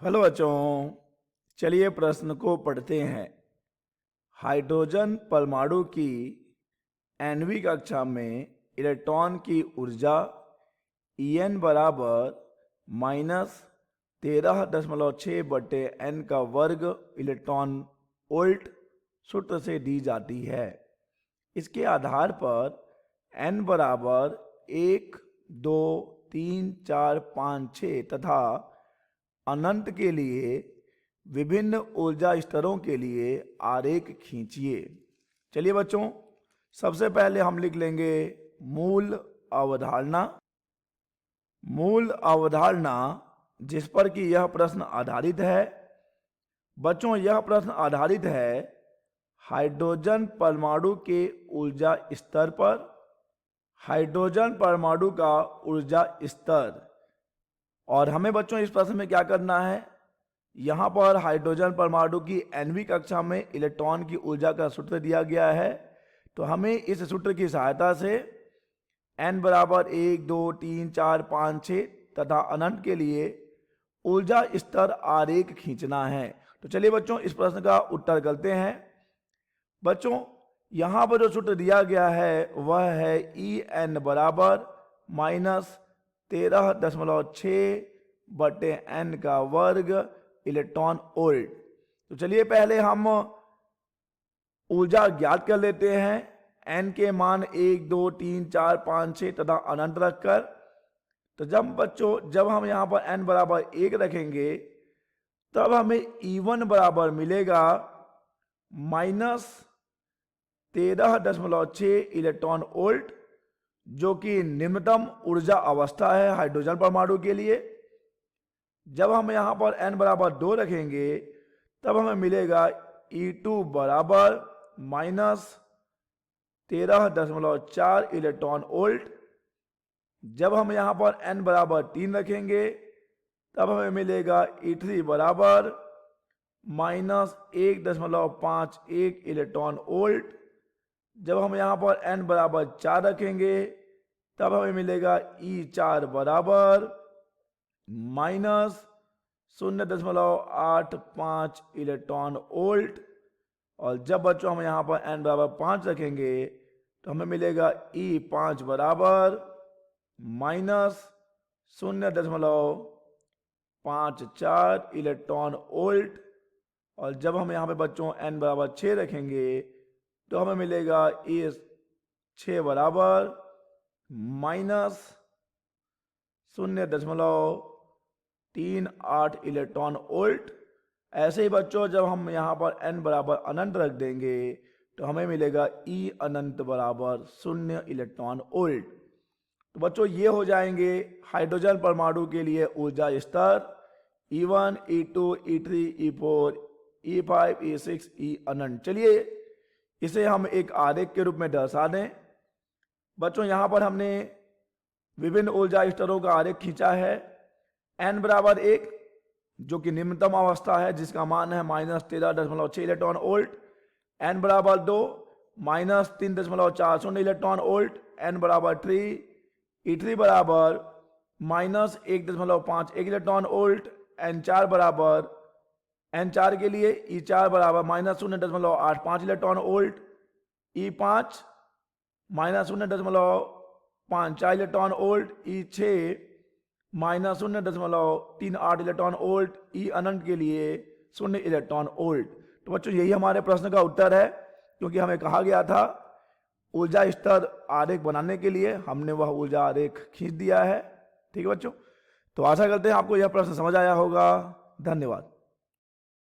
Hello बच्चों, चलिए प्रश्न को पढ़ते हैं। हाइड्रोजन परमाणु की nवीं कक्षा में इलेक्ट्रॉन की ऊर्जा En बराबर -13.6/n² इलेक्ट्रॉन वोल्ट सूत्र से दी जाती है। इसके आधार पर n बराबर 1, 2, 3, 4, 5, 6 तथा अनंत के लिए विभिन्न ऊर्जा स्तरों के लिए आरेख खींचिए। चलिए बच्चों, सबसे पहले हम लिख लेंगे मूल अवधारणा। मूल अवधारणा जिस पर कि यह प्रश्न आधारित है। बच्चों, यह प्रश्न आधारित है हाइड्रोजन परमाणु के ऊर्जा स्तर पर। हाइड्रोजन परमाणु का ऊर्जा स्तर, और हमें बच्चों इस प्रश्न में क्या करना है, यहाँ पर हाइड्रोजन परमाणु की nवीं कक्षा में इलेक्ट्रॉन की ऊर्जा का सूत्र दिया गया है। तो हमें इस सूत्र की सहायता से n बराबर 1, 2, 3, 4, 5, 6 तथा अनंत के लिए ऊर्जा स्तर आरेख खींचना है। तो चलिए बच्चों, इस प्रश्न का उत्तर करते हैं। बच्चों, यहाँ पर जो सूत्र दिया गया है वह है En बराबर -13.6/n² इलेक्ट्रॉन वोल्ट। तो चलिए पहले हम ऊर्जा ज्ञात कर लेते हैं। n के मान 1, 2, 3, 4, 5, 6 तथा अनंत रखकर। तो जब हम यहाँ पर n बराबर 1 रखेंगे तब हमें E1 बराबर मिलेगा -13.6 इलेक्ट्रॉन वोल्ट, जो कि निम्नतम ऊर्जा अवस्था है हाइड्रोजन परमाणु के लिए। जब हम यहाँ पर n बराबर 2 रखेंगे तब हमें मिलेगा E2 बराबर -13.4 इलेक्ट्रॉन वोल्ट। जब हम यहाँ पर n बराबर 3 रखेंगे तब हमें मिलेगा E3 बराबर -1.51 इलेक्ट्रॉन वोल्ट। जब हम यहाँ पर n बराबर 4 रखेंगे तब हमें मिलेगा E4 बराबर -0.85 इलेक्ट्रॉन वोल्ट। और जब बच्चों हम यहाँ पर n बराबर 5 रखेंगे तो हमें मिलेगा E5 बराबर -0.54 इलेक्ट्रॉन वोल्ट। और जब हम यहाँ पे बच्चों n बराबर 6 रखेंगे तो हमें मिलेगा E6 बराबर -0.38 इलेक्ट्रॉन वोल्ट। ऐसे ही बच्चों, जब हम यहाँ पर n बराबर अनंत रख देंगे तो हमें मिलेगा E अनंत बराबर 0 इलेक्ट्रॉन वोल्ट। तो बच्चों, ये हो जाएंगे हाइड्रोजन परमाणु के लिए ऊर्जा स्तर E1, E2, E3, E4, E5, E6, E अनंत। चलिए इसे हम एक आरेख के रूप में दर्शा दें। बच्चों, यहाँ पर हमने विभिन्न ऊर्जा स्तरों का आरेख खींचा है। n बराबर 1 जो कि निम्नतम अवस्था है, जिसका मान है -13.6 इलेक्ट्रॉन वोल्ट। n बराबर 2 -3.40 इलेक्ट्रॉन वोल्ट। n बराबर 3 E3 बराबर -1.51 इलेक्ट्रॉन वोल्ट। n4 बराबर n4 के लिए E4 बराबर -0.85 electron volt. E5 -0.54 electron volt. E6 -0.38 electron volt. E अनंत के लिए 0 इलेक्ट्रॉन वोल्ट। तो बच्चों, यही हमारे प्रश्न का उत्तर है, क्योंकि हमें कहा गया था ऊर्जा स्तर आरेख बनाने के लिए। हमने वह ऊर्जा आरेख खींच दिया है। ठीक है बच्चों, तो आशा करते हैं आपको यह प्रश्न समझ आया होगा। धन्यवाद।